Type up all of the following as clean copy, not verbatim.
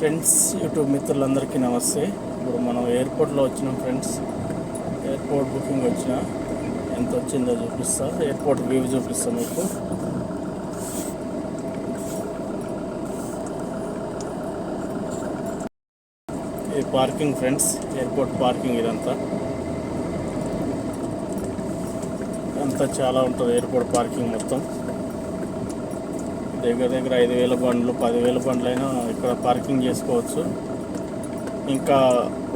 Friends, YouTube మిత్రులందరికీ నమస్తే. ఇప్పుడు మనం ఎయిర్పోర్ట్లో వచ్చినాం ఫ్రెండ్స్. ఎయిర్పోర్ట్ బుకింగ్ వచ్చిన ఎంత వచ్చిందో చూపిస్తా. ఎయిర్పోర్ట్ వ్యూ చూపిస్తాను మీకు. ఇది పార్కింగ్ ఫ్రెండ్స్, ఎయిర్పోర్ట్ పార్కింగ్. ఇదంతా చాలా ఉంటుంది ఎయిర్పోర్ట్ పార్కింగ్ మొత్తం. దగ్గర 5,000 బండ్లు 10,000 బండ్లు అయినా ఇక్కడ పార్కింగ్ చేసుకోవచ్చు. ఇంకా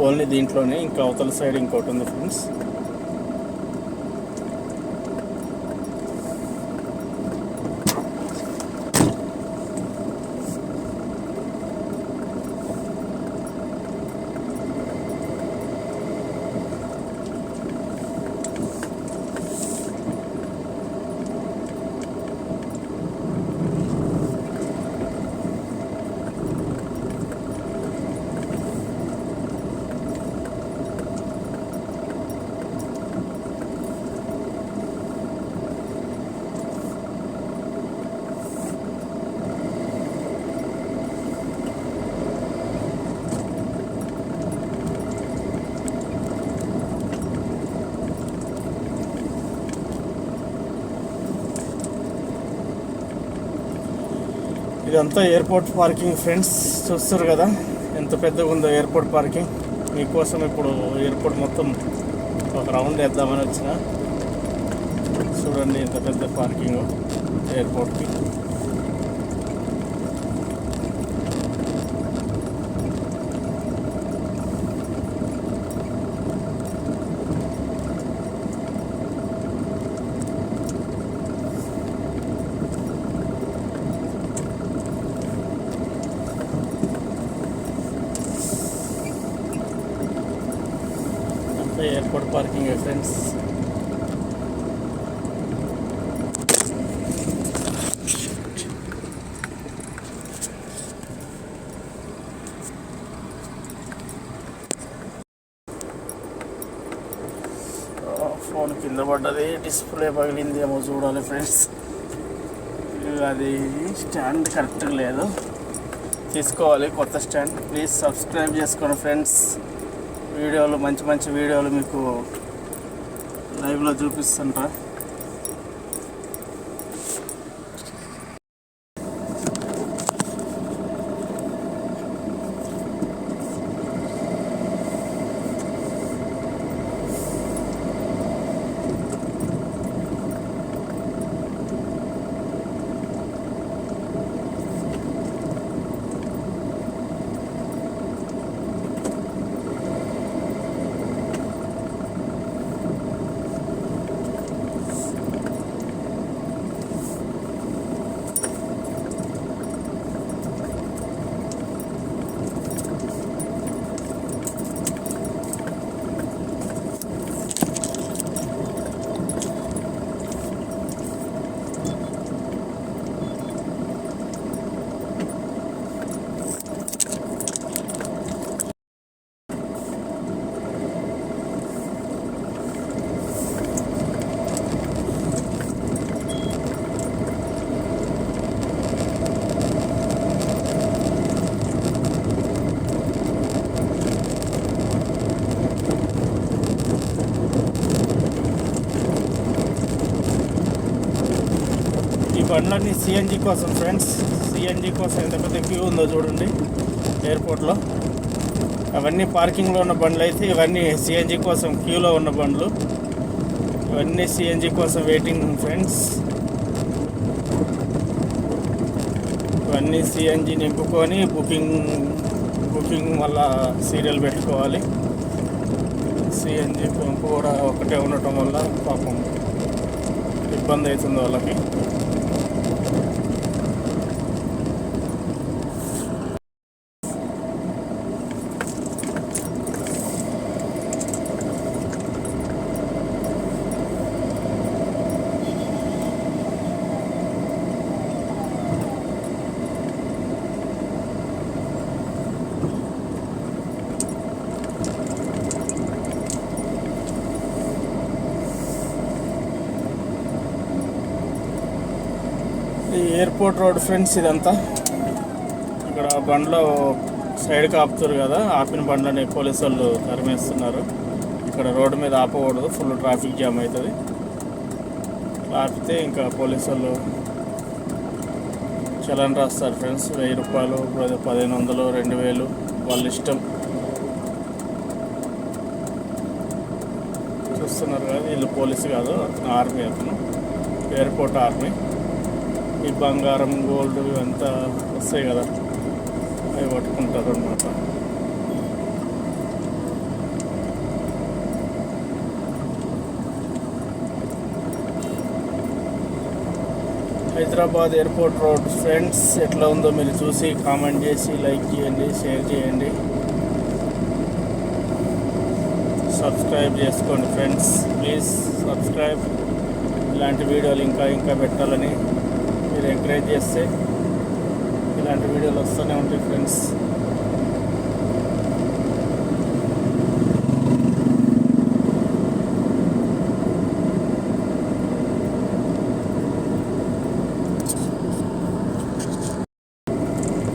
ఓన్లీ దీంట్లోనే, ఇంకా అవతల సైడ్ ఇంకోటి ఉంది ఫ్రెండ్స్. ఇదంతా ఎయిర్పోర్ట్ పార్కింగ్ ఫ్రెండ్స్. చూస్తారు కదా ఎంత పెద్దగా ఉందో ఎయిర్పోర్ట్ పార్కింగ్. మీకోసం ఇప్పుడు ఎయిర్పోర్ట్ మొత్తం ఒక రౌండ్ వేద్దామని వచ్చిన. చూడండి ఎంత పెద్ద పార్కింగ్ ఎయిర్పోర్ట్కి. Airport parking friends. ఫోన్ కింద పడ్డది, డిస్ప్లే పగిలింది ఏమో చూడాలి ఫ్రెండ్స్. అది స్టాండ్ కరెక్ట్గా లేదు, తీసుకోవాలి కొత్త స్టాండ్. ప్లీజ్ సబ్స్క్రైబ్ చేసుకోండి ఫ్రెండ్స్. వీడియోలు మంచి వీడియోలు మీకు లైవ్లో చూపిస్తుంటా. బండ్లన్నీ సిఎన్జి కోసం ఫ్రెండ్స్. సిఎన్జి కోసం ఎంత పెద్ద క్యూ ఉందో చూడండి ఎయిర్పోర్ట్లో. అవన్నీ పార్కింగ్లో ఉన్న బండ్లు అయితే, ఇవన్నీ సిఎన్జి కోసం క్యూలో ఉన్న బండ్లు. ఇవన్నీ సిఎన్జి కోసం వెయిటింగ్ ఫ్రెండ్స్. ఇవన్నీ సిఎన్జి నింపుకొని బుకింగ్ మళ్ళా సీరియల్ పెట్టుకోవాలి. సిఎన్జి పంపు కూడా ఒకటే ఉండటం వల్ల పాపం ఇబ్బంది అవుతుంది వాళ్ళకి. ఈ ఎయిర్పోర్ట్ రోడ్ ఫ్రెండ్స్. ఇదంతా ఇక్కడ బండ్లో సైడ్కి ఆపుతారు కదా, ఆపిన బండ్లని పోలీసు వాళ్ళు తరిమేస్తున్నారు. ఇక్కడ రోడ్డు మీద ఆపకూడదు, ఫుల్ ట్రాఫిక్ జామ్ అవుతుంది. ఆపితే ఇంకా పోలీసు వాళ్ళు చలాన్ రాస్తారు ఫ్రెండ్స్. 1000 రూపాయలు, 1500, 2000 వాళ్ళ ఇష్టం. చూస్తున్నారు కదా, వీళ్ళు పోలీసు కాదు, ఆర్మీ, అతను ఎయిర్పోర్ట్ ఆర్మీ. ఈ బంగారం, గోల్డ్ ఇవంతా వస్తాయి కదా, అవి పట్టుకుంటారు అన్నమాట. హైదరాబాద్ ఎయిర్పోర్ట్ రోడ్ ఫ్రెండ్స్ ఎట్లా ఉందో మీరు చూసి కామెంట్ చేసి లైక్ చేయండి, షేర్ చేయండి, సబ్స్క్రైబ్ చేసుకోండి ఫ్రెండ్స్. Please subscribe. ఇలాంటి వీడియోలు ఇంకా పెట్టాలని మీరు ఎంకరేజ్ చేస్తే ఇలాంటి వీడియోలు వస్తూనే ఉంటాయి ఫ్రెండ్స్.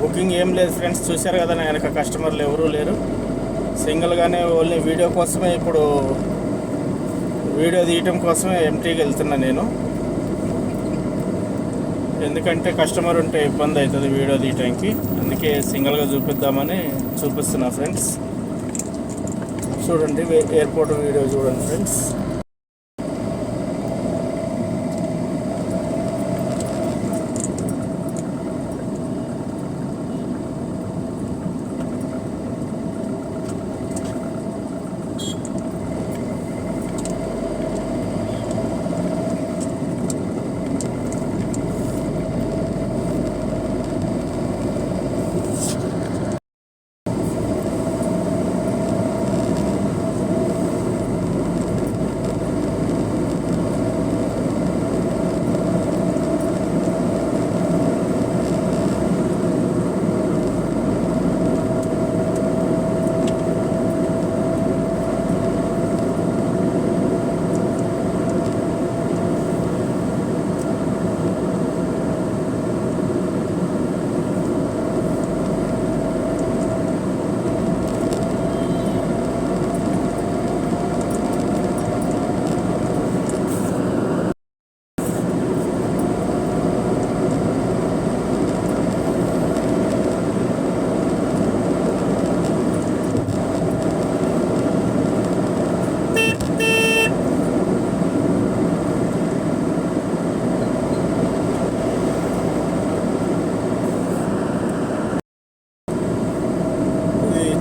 బుకింగ్ ఏం లేదు ఫ్రెండ్స్, చూశారు కదా, నా వెనక కస్టమర్లు ఎవరూ లేరు. సింగిల్గానే ఓన్లీ వీడియో కోసమే, ఇప్పుడు వీడియో తీయటం కోసమే ఎంటీకి వెళ్తున్నా నేను. ఎందుకంటే కస్టమర్ ఉంటే ఇబ్బంది అవుతుంది వీడియో తీయటానికి, అందుకే సింగిల్గా చూపిద్దామని చూపిస్తున్నా ఫ్రెండ్స్. చూడండి, ఎయిర్పోర్ట్ వీడియో చూడండి ఫ్రెండ్స్.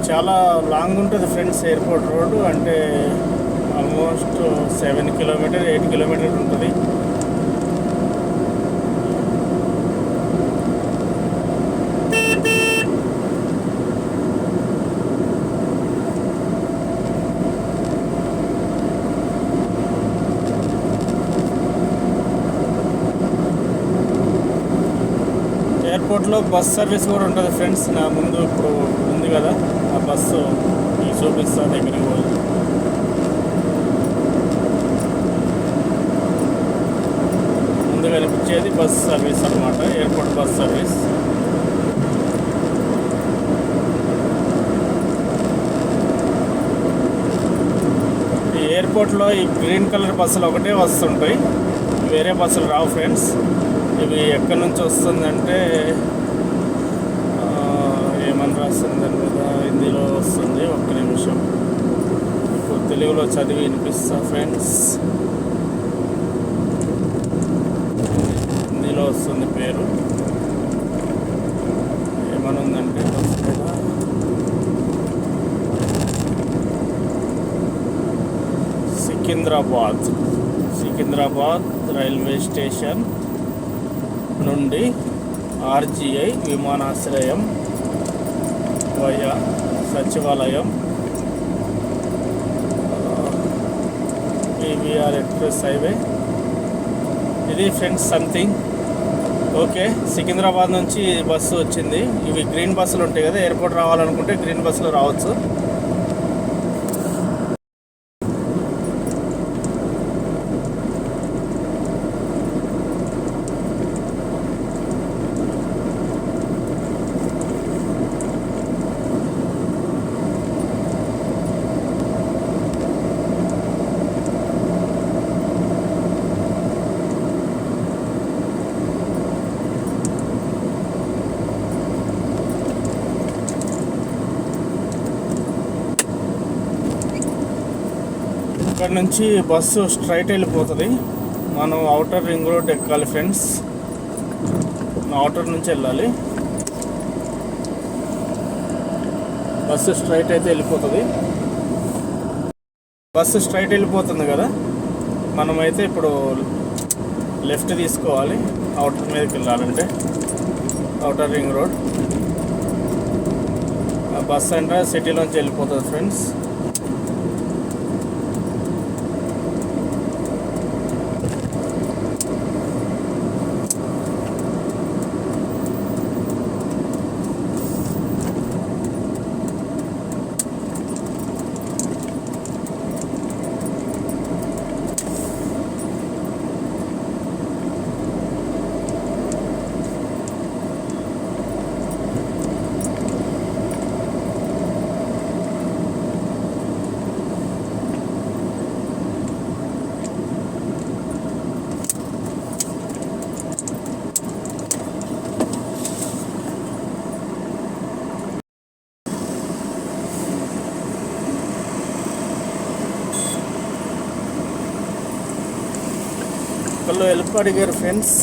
చాలా లాంగ్ ఉంటుంది ఫ్రెండ్స్ ఎయిర్పోర్ట్ రోడ్డు. అంటే ఆల్మోస్ట్ 7 కిలోమీటర్ 8 కిలోమీటర్ ఉంటుంది. ఎయిర్పోర్ట్లో బస్ సర్వీస్ కూడా ఉంటుంది ఫ్రెండ్స్. నా ముందు ఇప్పుడు ఉంది కదా ఆ బస్సు, మీకు చూపిస్తా దగ్గరికి పోయి. ముందు కనిపించేది బస్ సర్వీస్ అన్నమాట, ఎయిర్పోర్ట్ బస్ సర్వీస్. ఈ ఎయిర్పోర్ట్లో ఈ గ్రీన్ కలర్ బస్సులు ఒకటే వస్తుంటాయి, వేరే బస్సులు రావు ఫ్రెండ్స్. ఇవి ఎక్కడి నుంచి వస్తుందంటే ఏమని రాస్తుంది దాని మీద, హిందీలో వస్తుంది. ఒక్క నిమిషం, ఇప్పుడు తెలుగులో చదివి వినిపిస్తా ఫ్రెండ్స్. హిందీలో వస్తుంది పేరు, ఏమనుందంటే బస్ మీద సికింద్రాబాద్ రైల్వే స్టేషన్ నుండి ఆర్జీఐ విమానాశ్రయం వయా సచివాలయం, పీవీఆర్ ఎక్స్ప్రెస్ హైవే. ఇది ఫ్రెండ్స్ సంథింగ్. ఓకే, సికింద్రాబాద్ నుంచి బస్సు వచ్చింది. ఇవి గ్రీన్ బస్సులు ఉంటాయి కదా, ఎయిర్పోర్ట్ రావాలనుకుంటే గ్రీన్ బస్సులు రావచ్చు. ఇక్కడ నుంచి బస్సు స్ట్రైట్ వెళ్ళిపోతుంది. మనం అవుటర్ రింగ్ రోడ్ ఎక్కాలి ఫ్రెండ్స్. అవుటర్ నుంచి వెళ్ళాలి. బస్సు స్ట్రైట్ అయితే వెళ్ళిపోతుంది. బస్సు స్ట్రైట్ వెళ్ళిపోతుంది కదా, మనమైతే ఇప్పుడు లెఫ్ట్ తీసుకోవాలి అవుటర్ మీదకి వెళ్ళాలంటే. అవుటర్ రింగ్ రోడ్ బస్ అంటే సిటీలోంచి వెళ్ళిపోతుంది ఫ్రెండ్స్. ఒకళ్ళు హెల్ప్ అడిగారు ఫ్రెండ్స్.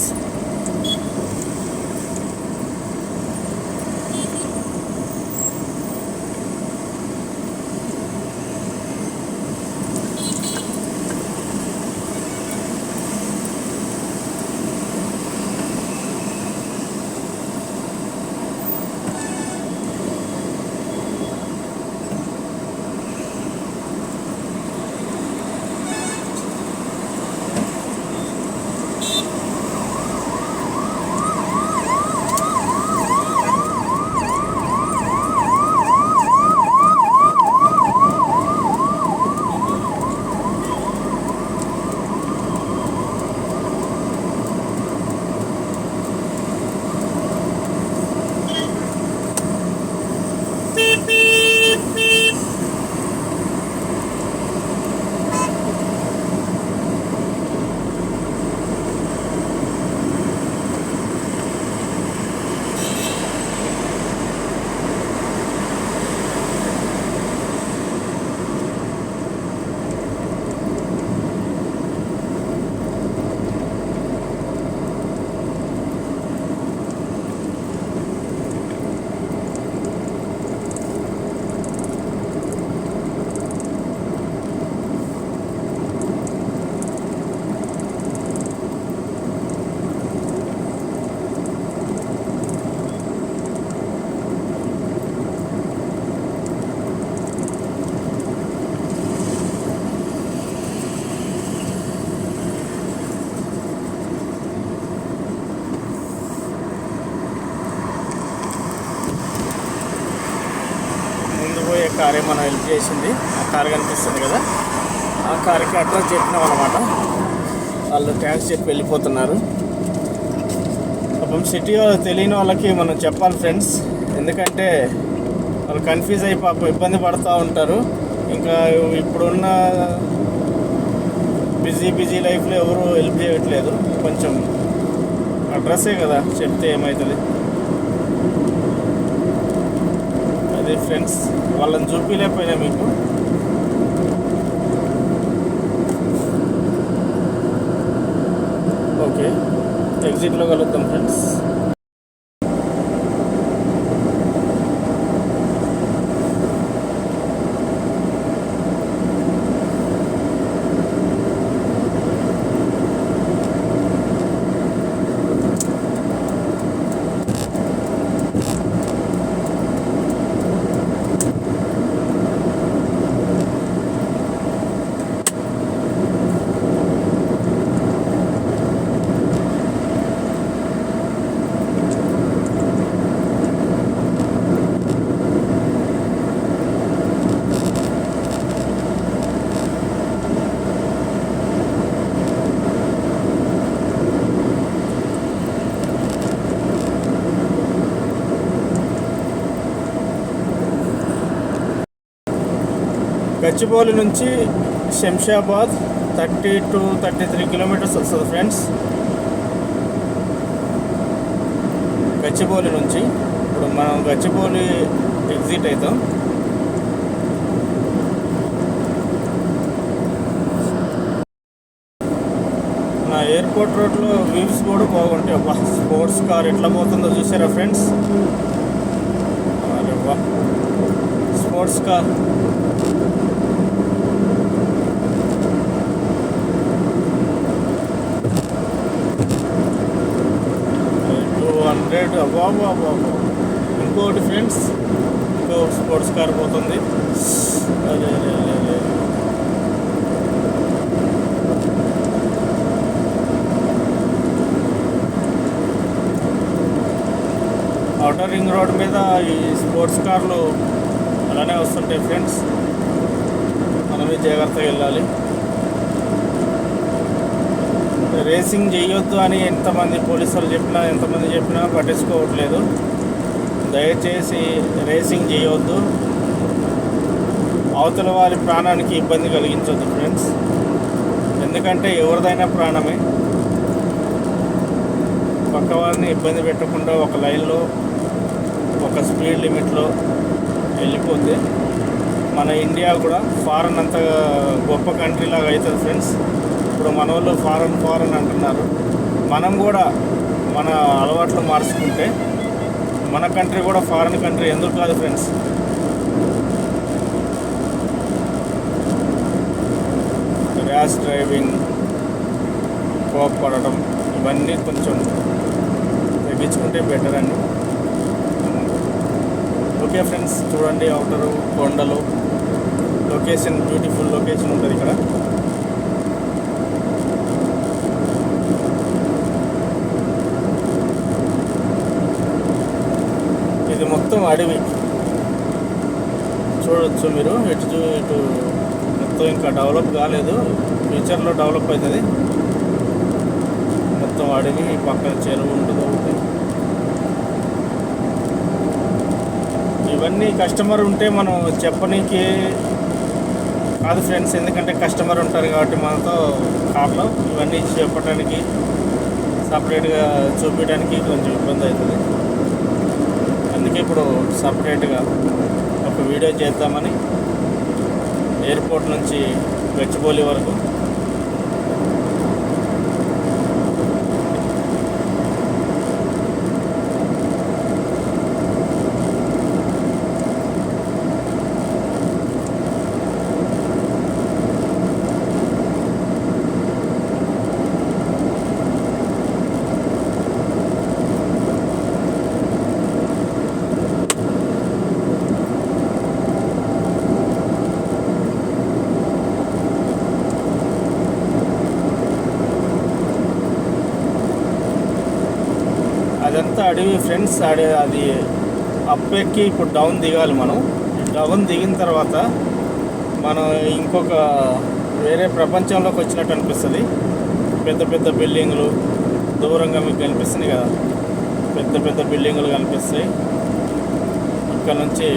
కారే మనం హెల్ప్ చేసింది. ఆ కారు కనిపిస్తుంది కదా, ఆ కారుకి అడ్రస్ చెప్పినాం అనమాట. వాళ్ళు ట్యాక్స్ చెప్పి వెళ్ళిపోతున్నారు. పాపం సిటీ తెలియని వాళ్ళకి మనం చెప్పాలి ఫ్రెండ్స్, ఎందుకంటే వాళ్ళు కన్ఫ్యూజ్ అయ్యి పాపం ఇబ్బంది పడుతూ ఉంటారు. ఇంకా ఇప్పుడున్న బిజీ లైఫ్లో ఎవరు హెల్ప్ చేయట్లేదు. కొంచెం అడ్రస్సే కదా చెప్తే ఏమవుతుంది. అదే ఫ్రెండ్స్, వాళ్ళని చూపించలేకపోయినా మీకు. ఓకే, ఎగ్జిట్లో కలుద్దాం ఫ్రెండ్స్. గచ్చిబౌలి నుంచి శంషాబాద్ 30 to 33 కిలోమీటర్స్ వస్తుంది ఫ్రెండ్స్. గచ్చిబౌలి నుంచి ఇప్పుడు మనం గచ్చిబౌలి ఎగ్జిట్ అవుతాం. ఎయిర్పోర్ట్ రోడ్లో వ్యూస్ కూడా బాగుంటాయి. అబ్బా, స్పోర్ట్స్ కార్ ఎట్లా పోతుందో చూసారా ఫ్రెండ్స్? అరే వా, స్పోర్ట్స్ కార్ 200. అబ్బా, ఇంకోటి ఫ్రెండ్స్, ఇంకో స్పోర్ట్స్ కార్ పోతుంది. అదే ఔటర్ రింగ్ రోడ్ మీద ఈ స్పోర్ట్స్ కార్లు అలానే వస్తుంటాయి ఫ్రెండ్స్. మనమే జాగ్రత్తగా వెళ్ళాలి. రేసింగ్ చేయొద్దు అని ఎంతమంది పోలీసులు చెప్పినా, ఎంతమంది చెప్పినా పట్టించుకోవట్లేదు. దయచేసి రేసింగ్ చేయవద్దు, అవతల వారి ప్రాణానికి ఇబ్బంది కలిగించవద్దు ఫ్రెండ్స్. ఎందుకంటే ఎవరిదైనా ప్రాణమే. పక్క వారిని ఇబ్బంది పెట్టకుండా ఒక లైన్లో ఒక స్పీడ్ లిమిట్లో వెళ్ళిపోతే మన ఇండియా కూడా ఫారెన్ అంత గొప్ప కంట్రీ లాగా అవుతుంది ఫ్రెండ్స్. ఇప్పుడు మన వాళ్ళు ఫారెన్ అంటున్నారు. మనం కూడా మన అలవాట్లు మార్చుకుంటే మన కంట్రీ కూడా ఫారెన్ కంట్రీ ఎందుకు కాదు ఫ్రెండ్స్. ర్యాష్ డ్రైవింగ్, కోపపడటం, ఇవన్నీ కొంచెం తగ్గించుకుంటే బెటర్ అండి. ఓకే ఫ్రెండ్స్, చూడండి అవుటరు కొండలు, లొకేషన్ బ్యూటిఫుల్ లొకేషన్ ఉంటుంది ఇక్కడ. ఇది మొత్తం అడవి చూడొచ్చు మీరు. ఇటు మొత్తం ఇంకా డెవలప్ కాలేదు, ఫ్యూచర్లో డెవలప్ అవుతుంది. మొత్తం అడవి, పక్కన చెరువు ఉంటుంది ఒకటి. ఇవన్నీ కస్టమర్ ఉంటే మనం చెప్పనీకి కాదు ఫ్రెండ్స్, ఎందుకంటే కస్టమర్ ఉంటారు కాబట్టి మనతో కార్లో ఇవన్నీ చెప్పడానికి, సపరేట్గా చూపించడానికి కొంచెం ఇబ్బంది అవుతుంది. అందుకే ఇప్పుడు సపరేట్గా ఒక వీడియో చేద్దామని ఎయిర్పోర్ట్ నుంచి గచ్చిబౌలి వరకు అదంతా అడవి ఫ్రెండ్స్. అది అప్ ఎక్కి ఇప్పుడు డౌన్ దిగాలి. మనం డౌన్ దిగిన తర్వాత మనం ఇంకొక వేరే ప్రపంచంలోకి వచ్చినట్టు అనిపిస్తుంది. పెద్ద పెద్ద బిల్డింగులు దూరంగా మీకు కనిపిస్తున్నాయి కదా, పెద్ద పెద్ద బిల్డింగులు కనిపిస్తాయి. ఇక్కడ నుంచి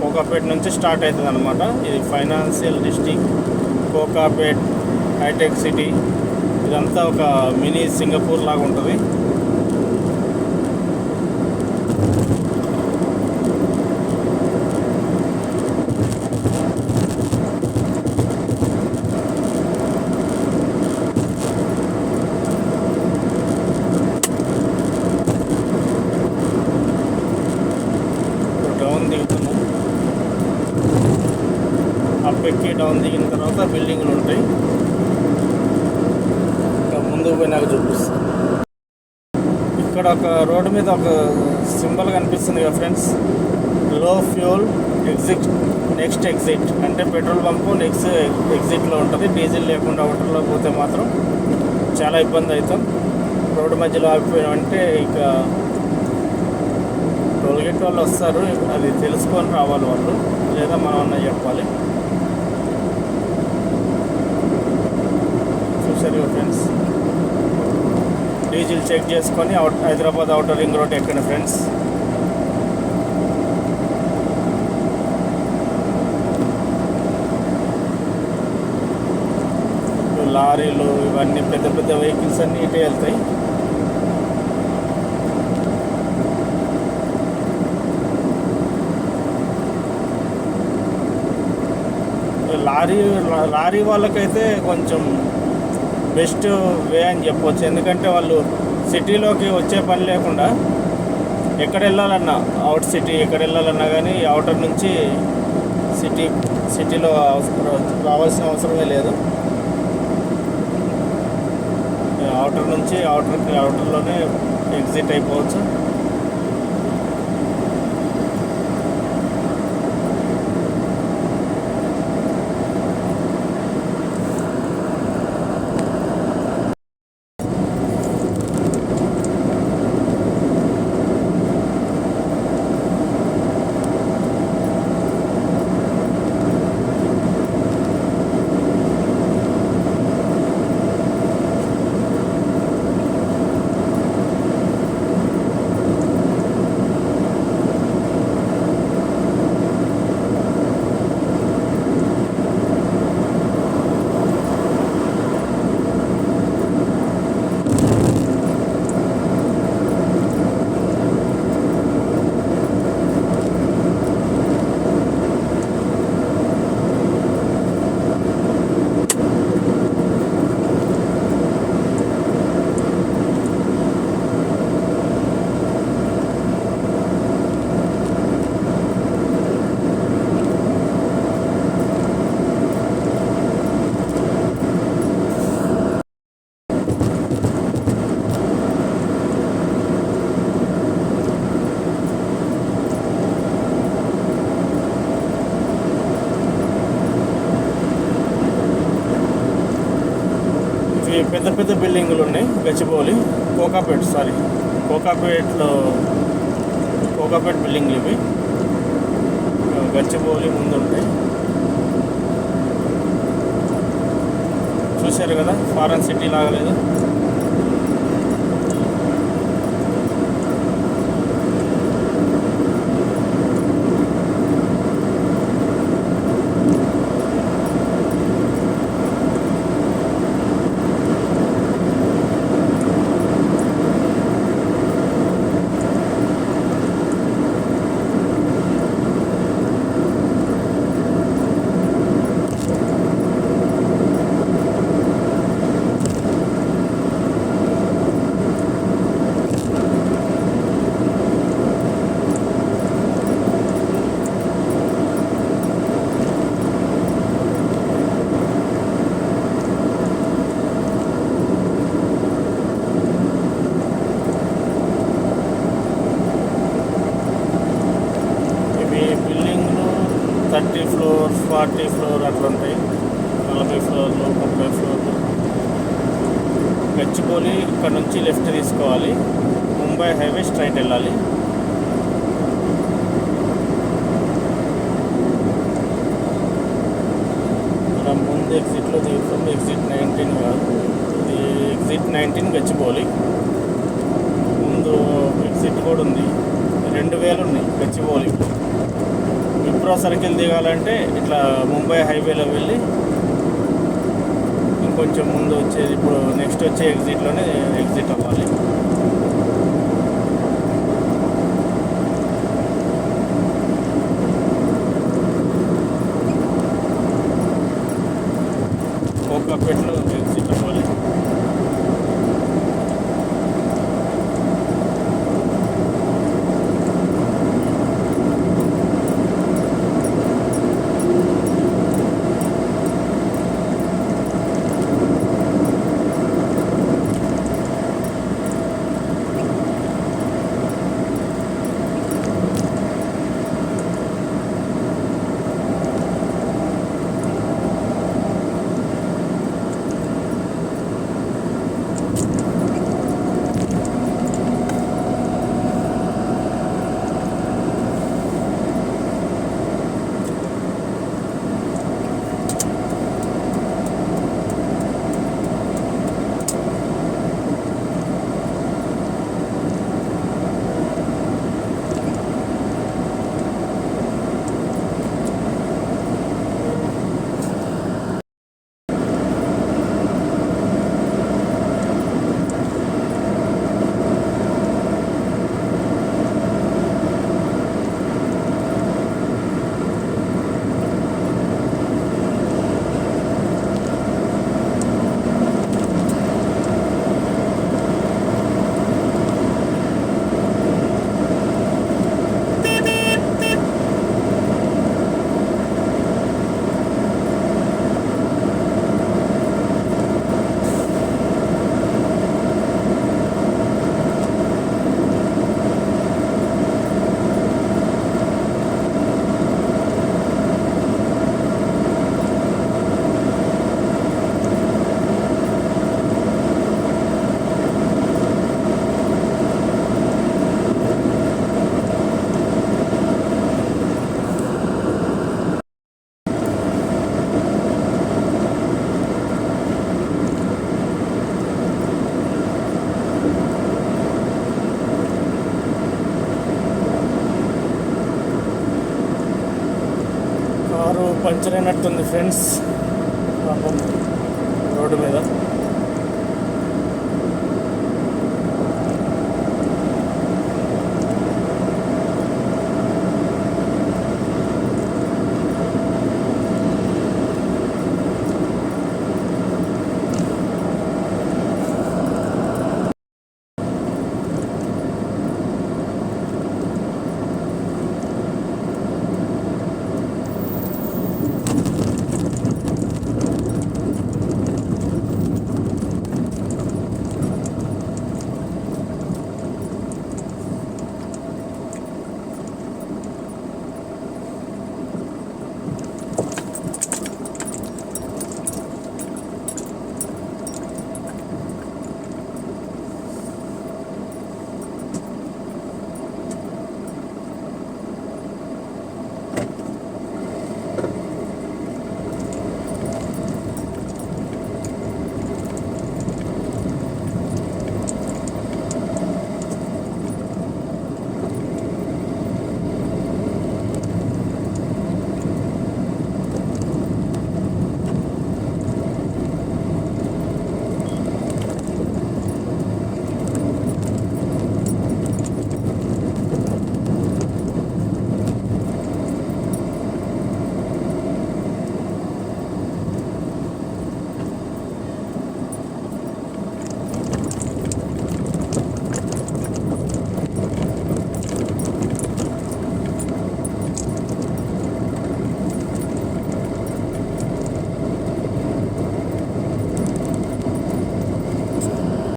కోకాపేట్ నుంచి స్టార్ట్ అవుతుంది అనమాట. ఇది ఫైనాన్షియల్ డిస్ట్రిక్ట్ కోకాపేట్, హైటెక్ సిటీ. ఇదంతా ఒక మినీ సింగపూర్ లాగా ఉంటుంది. డౌన్ దిగుతున్నాం. అప్ ఎక్కి డౌన్ దిగిన తర్వాత బిల్డింగ్లు ఉంటాయి. ఇంకా ముందుకు పోయి నాకు చూపిస్తాను. ఇక్కడ ఒక రోడ్డు మీద ఒక సింబల్ కనిపిస్తుంది కదా ఫ్రెండ్స్, లో ఫ్యూల్ నెక్స్ట్ ఎగ్జిట్ అంటే పెట్రోల్ బంపు నెక్స్ట్ ఎగ్జిట్లో ఉంటుంది. డీజిల్ లేకుండా హోటల్లో పోతే మాత్రం చాలా ఇబ్బంది అవుతాం. రోడ్డు మధ్యలో ఆగిపోయామంటే ఇక టోల్గేట్ వాళ్ళు వస్తారు, అది తెలుసుకొని రావాలి వాళ్ళు, లేదా మనం అన్న చెప్పాలి. చూసారు ఫ్రెండ్స్, డీజిల్ చెక్ చేసుకొని హైదరాబాద్ అవుటర్ రింగ్ రోడ్ ఎక్కండి ఫ్రెండ్స్. లారీలు ఇవన్నీ పెద్ద పెద్ద వెహికల్స్ అన్నీ ఇటే వెళ్తాయి. లారీ వాళ్ళకైతే కొంచెం బెస్ట్ వే అని చెప్పవచ్చు. ఎందుకంటే వాళ్ళు సిటీలోకి వచ్చే పని లేకుండా ఎక్కడ వెళ్ళాలన్నా, అవుట్ సిటీ ఎక్కడ వెళ్ళాలన్నా కానీ అవుటర్ నుంచి సిటీలో రావాల్సిన అవసరమే లేదు. అవుటర్ నుంచి అవుటర్లోనే ఎగ్జిట్ అయిపోవచ్చు. పెద్ద పెద్ద బిల్డింగులు ఉన్నాయి. గచ్చిబౌలి, కోకాపేట్ బిల్డింగ్లు ఇవి. గచ్చిబౌలి ముందు ఉంటాయి. చూశారు కదా, ఫారెన్ సిటీ లాగలేదు. బిల్డింగ్లు 30 floor 40 floor అట్లా ఉంటాయి. 40 floorలు 30 floorలు. గచ్చిబౌలి ఇక్కడ నుంచి లెఫ్ట్ తీసుకోవాలి. ముంబై హైవే స్ట్రైట్ వెళ్ళాలి. మనం ముందు ఎగ్జిట్లో దిగుతుంది. ఎగ్జిట్ 19 కాదు, ఇది ఎగ్జిట్ 19 గచ్చిబౌలి. ముందు ఎగ్జిట్ కూడా ఉంది. 2000 ఉన్నాయి గచ్చిబౌలి. విప్రో సర్కిల్ దిగాలంటే ఇట్లా ముంబై హైవేలో వెళ్ళి ఇంకొంచెం ముందు వచ్చేది, ఇప్పుడు నెక్స్ట్ వచ్చే ఎగ్జిట్లోనే ఎగ్జిట్ అవ్వాలి. కోకాపేట్లో ఎగ్జిట్ అవ్వాలి. కారు పంచర్ అయినట్టుంది ఫ్రెండ్స్ పాపం రోడ్డు మీద.